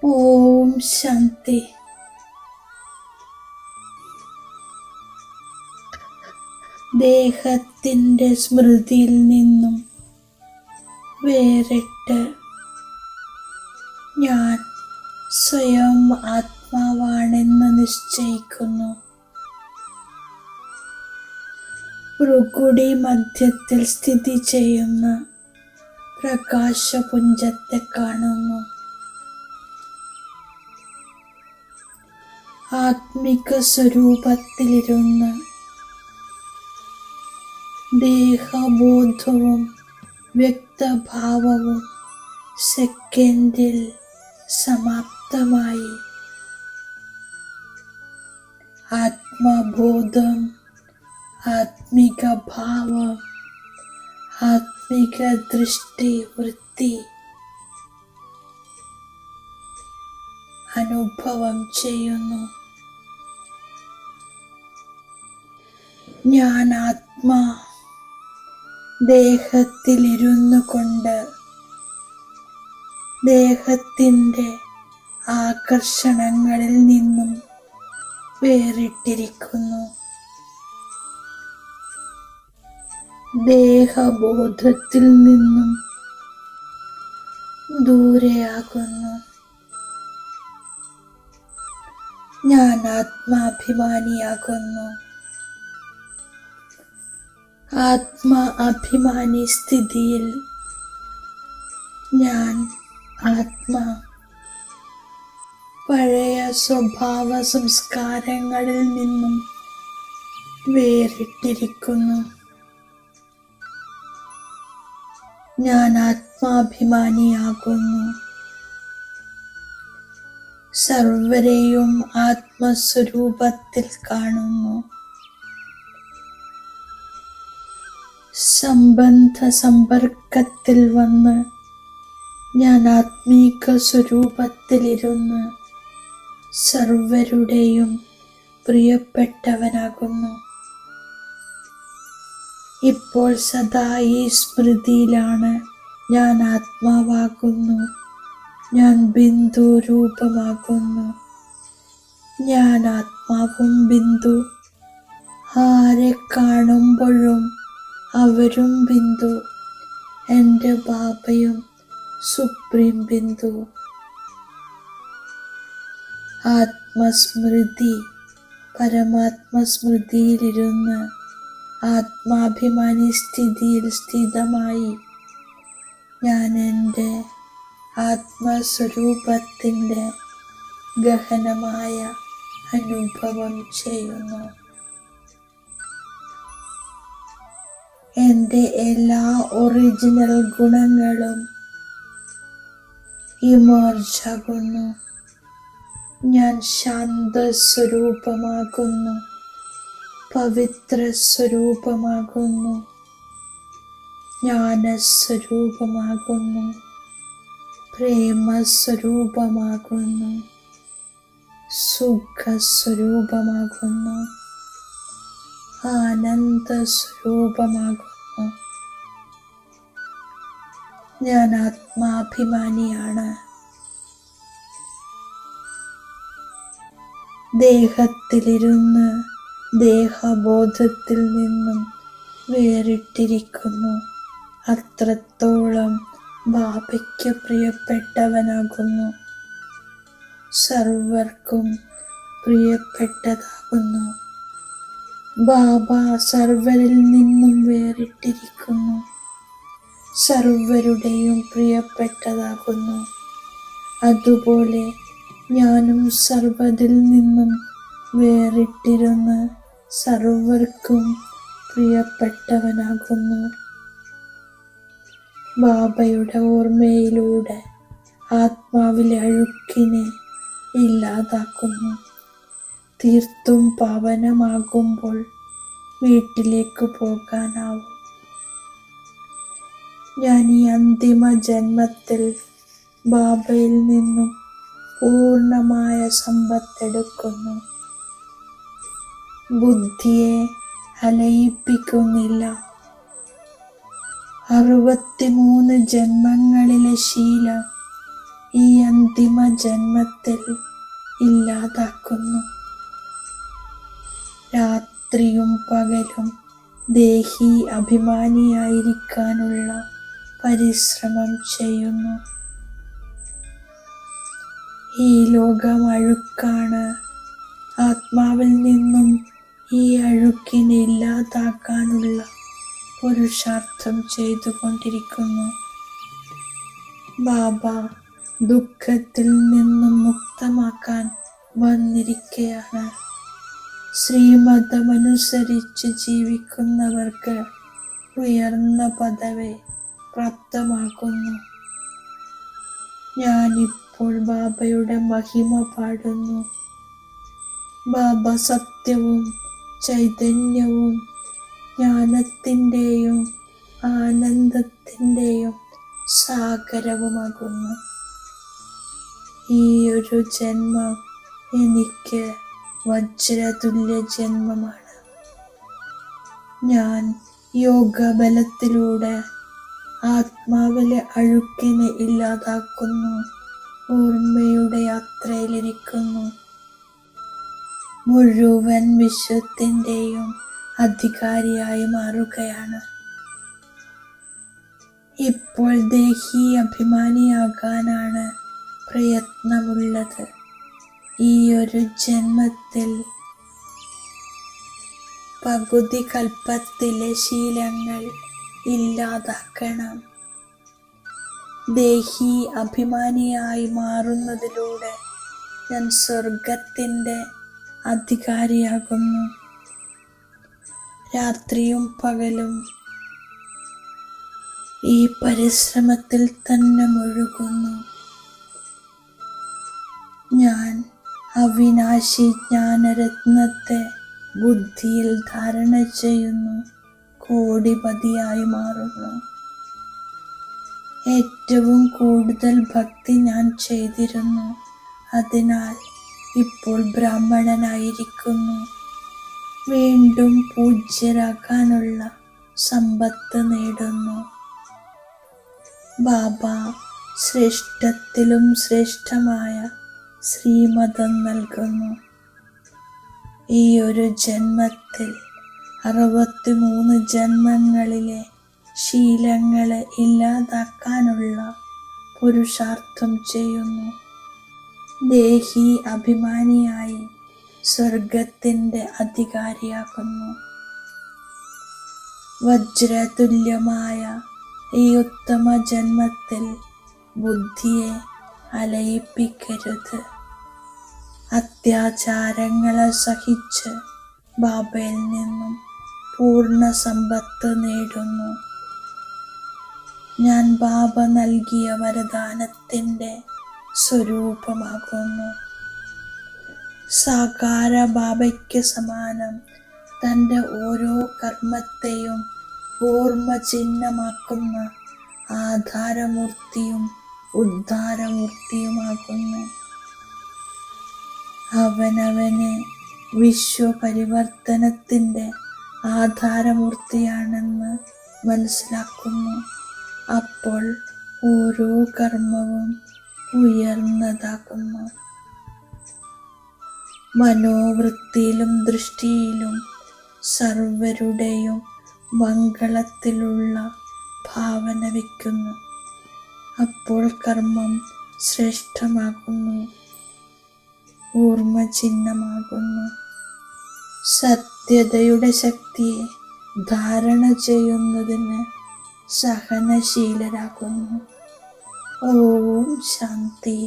ഓം ശാന്തി. ദേഹത്തിൻ്റെ സ്മൃതിയിൽ നിന്നും വേറിട്ട് ഞാൻ സ്വയം ആത്മാവാണെന്ന് നിശ്ചയിക്കുന്നു. ഭ്രുകുടി മധ്യത്തിൽ സ്ഥിതി ചെയ്യുന്ന പ്രകാശപുഞ്ചത്തെ കാണുന്നു. ആത്മിക സ്വരൂപത്തിലിരുന്ന് ദേഹബോധവും വ്യക്തഭാവവും സെക്കൻഡിൽ സമാപ്തമായി. ആത്മബോധം, ആത്മിക ഭാവം, ആത്മിക ദൃഷ്ടി വൃത്തി അനുഭവം ചെയ്യുന്നു. ഞാൻ ആത്മാ ദേഹത്തിലിരുന്നു കൊണ്ട് ദേഹത്തിൻ്റെ ആകർഷണങ്ങളിൽ നിന്നും വേറിട്ടിരിക്കുന്നു. ദേഹബോധത്തിൽ നിന്നും ദൂരെയാകുന്നു. ഞാൻ ആത്മാഭിമാനിയാകുന്നു. ആത്മാ അഭിമാനി സ്ഥിതിയിൽ ഞാൻ ആത്മാ പഴയ സ്വഭാവ സംസ്കാരങ്ങളിൽ നിന്നും വേറിട്ടിരിക്കുന്നു. ഞാൻ ആത്മാഭിമാനിയാകുന്നു. സർവരെയും ആത്മസ്വരൂപത്തിൽ കാണുന്നു. സംബന്ധ സമ്പർക്കത്തിൽ വന്ന് ഞാൻ ആത്മീക സ്വരൂപത്തിലിരുന്ന് സർവരുടെയും പ്രിയപ്പെട്ടവനാകുന്നു. ഇപ്പോൾ സദാ ഈ സ്മൃതിയിലാണ് ഞാൻ ആത്മാവാകുന്നു. ഞാൻ ബിന്ദു രൂപമാകുന്നു. ഞാൻ ആത്മാവും ബിന്ദു. ആരെ കാണുമ്പോഴും അവരും ബിന്ദു. എൻ്റെ ബാബയും സുപ്രീം ബിന്ദു. ആത്മസ്മൃതി, പരമാത്മസ്മൃതിയിലിരുന്ന് ആത്മാഭിമാനി സ്ഥിതിയിൽ സ്ഥിതമായി ഞാൻ എൻ്റെ ആത്മസ്വരൂപത്തിൻ്റെ ഗഹനമായ അനുഭവം ചെയ്യുന്നു. എൻ്റെ എല്ലാ ഒറിജിനൽ ഗുണങ്ങളും ഇമർജ് ആകുന്നു. ഞാൻ ശാന്തസ്വരൂപമാകുന്നു, പവിത്ര സ്വരൂപമാകുന്നു, ജ്ഞാനസ്വരൂപമാകുന്നു, പ്രേമസ്വരൂപമാകുന്നു, സുഖസ്വരൂപമാകുന്നു, ആനന്ദസ്വരൂപമാകുന്നു. ഞാൻ ആത്മാഭിമാനിയാണ്. ദേഹത്തിലിരുന്ന് ദേഹബോധത്തിൽ നിന്നും വേറിട്ടിരിക്കുന്നു. അത്രത്തോളം ബാബയ്ക്ക് പ്രിയപ്പെട്ടവനാകുന്നു. സർവർക്കും പ്രിയപ്പെട്ടതാകുന്നു. ബാബ സർവരിൽ നിന്നും വേറിട്ടിരിക്കുന്നു. സർവരുടെയും പ്രിയപ്പെട്ടതാകുന്നു. അതുപോലെ ഞാനും സർവരിൽ നിന്നും വേറിട്ടിരുന്ന് സർവർക്കും പ്രിയപ്പെട്ടവനാകുന്നു. ബാബയുടെ ഓർമ്മയിലൂടെ ആത്മാവിലെ അഴുക്കിനെ ഇല്ലാതാക്കുന്നു. തീർത്തും പാവനമാകുമ്പോൾ വീട്ടിലേക്ക് പോകാനാവും. ഞാൻ ഈ അന്തിമ ജന്മത്തിൽ ബാബയിൽ നിന്നും പൂർണ്ണമായ സമ്പത്തെടുക്കുന്നു. ബുദ്ധിയെ അലയിപ്പിക്കുന്നില്ല. 63 ജന്മങ്ങളിലെ ശീലം ഈ അന്തിമ ജന്മത്തിൽ ഇല്ലാതാക്കുന്നു. രാത്രിയും പകലും ദേഹി അഭിമാനിയായിരിക്കാനുള്ള പരിശ്രമം ചെയ്യുന്നു. ഈ ലോകം അഴുക്കാണ്. ആത്മാവിൽ നിന്നും ഈ അഴുക്കിനെ ഇല്ലാതാക്കാനുള്ള പുരുഷാർത്ഥം ചെയ്തുകൊണ്ടിരിക്കുന്നു. ബാബ ദുഃഖത്തിൽ നിന്നും മുക്തമാക്കാൻ വന്നിരിക്കുകയാണ്. ശ്രീമതമനുസരിച്ച് ജീവിക്കുന്നവർക്ക് ഉയർന്ന പദവി പ്രാപ്തമാകുന്നു. ഞാനിപ്പോൾ ബാബയുടെ മഹിമ പാടുന്നു. ബാബ സത്യവും ചൈതന്യവും ജ്ഞാനത്തിൻ്റെയും ആനന്ദത്തിൻ്റെയും സാഗരവുമാകുന്നു. ഈ ഒരു ജന്മം എനിക്ക് വജ്രതുല്യ ജന്മമാണ്. ഞാൻ യോഗബലത്തിലൂടെ ആത്മാവിലെ അഴുക്കിനെ ഇല്ലാതാക്കുന്നു. ഓർമ്മയുടെ യാത്രയിലിരിക്കുന്നു. മുഴുവൻ വിശ്വത്തിൻ്റെയും അധികാരിയായി മാറുകയാണ്. ഇപ്പോൾ ദേഹി അഭിമാനിയാകാനാണ് പ്രയത്നമുള്ളത്. ഈ ഒരു ജന്മത്തിൽ പകുതി കൽപ്പത്തിലെ ശീലങ്ങൾ ഇല്ലാതാക്കണം. ദേഹി അഭിമാനിയായി മാറുന്നതിലൂടെ ഞാൻ സ്വർഗത്തിൻ്റെ അധികാരിയാകുന്നു. രാത്രിയും പകലും ഈ പരിശ്രമത്തിൽ തന്നെ മുഴുകുന്നു. ഞാൻ അവിനാശി ജ്ഞാനരത്നത്തെ ബുദ്ധിയിൽ ധാരണ ചെയ്യുന്നു. കോടിപതിയായി മാറുന്നു. ഏറ്റവും കൂടുതൽ ഭക്തി ഞാൻ ചെയ്തിരുന്നു. അതിനാൽ ഇപ്പോൾ ബ്രാഹ്മണനായിരിക്കുന്നു. വീണ്ടും പൂജ്യരാകാനുള്ള സമ്പത്ത് നേടുന്നു. ബാബ ശ്രേഷ്ഠത്തിലും ശ്രേഷ്ഠമായ ശ്രീമതം നൽകുന്നു. ഈ ഒരു ജന്മത്തിൽ 63 ജന്മങ്ങളിലെ ശീലങ്ങളെ ഇല്ലാതാക്കാനുള്ള പുരുഷാർത്ഥം ചെയ്യുന്നു. ദേഹി അഭിമാനിയായി സ്വർഗത്തിൻ്റെ അധികാരിയാകുന്നു. വജ്രതുല്യമായ ഈ ഉത്തമ ജന്മത്തിൽ ബുദ്ധിയെ അലയിപ്പിക്കരുത്. അത്യാചാരങ്ങളെ സഹിച്ച് ബാബയിൽ നിന്നും പൂർണ്ണ സമ്പത്ത് നേടുന്നു. ഞാൻ ബാബ നൽകിയ വരദാനത്തിൻ്റെ സ്വരൂപമാകുന്നു. സാകാര ബാബയ്ക്ക് സമാനം തൻ്റെ ഓരോ കർമ്മത്തെയും ഓർമ്മ ചിഹ്നമാക്കുന്ന ആധാരമൂർത്തിയും ഉദ്ധാരമൂർത്തിയുമാകുന്നു. അവനവനെ വിശ്വപരിവർത്തനത്തിൻ്റെ ആധാരമൂർത്തിയാണെന്ന് മനസ്സിലാക്കുന്നു. അപ്പോൾ ഓരോ കർമ്മവും ഉയർന്നതാകുന്നു. മനോവൃത്തിയിലും ദൃഷ്ടിയിലും സർവരുടെയും മംഗളത്തിലുള്ള ഭാവന വയ്ക്കുന്നു. അപ്പോൾ കർമ്മം ശ്രേഷ്ഠമാകുന്നു, ഓർമ്മ ചിഹ്നമാകുന്നു. സത്യതയുടെ ശക്തിയെ ധാരണ ചെയ്യുന്നതിന് സഹനശീലരാകുന്നു. ഓം ശാന്തി.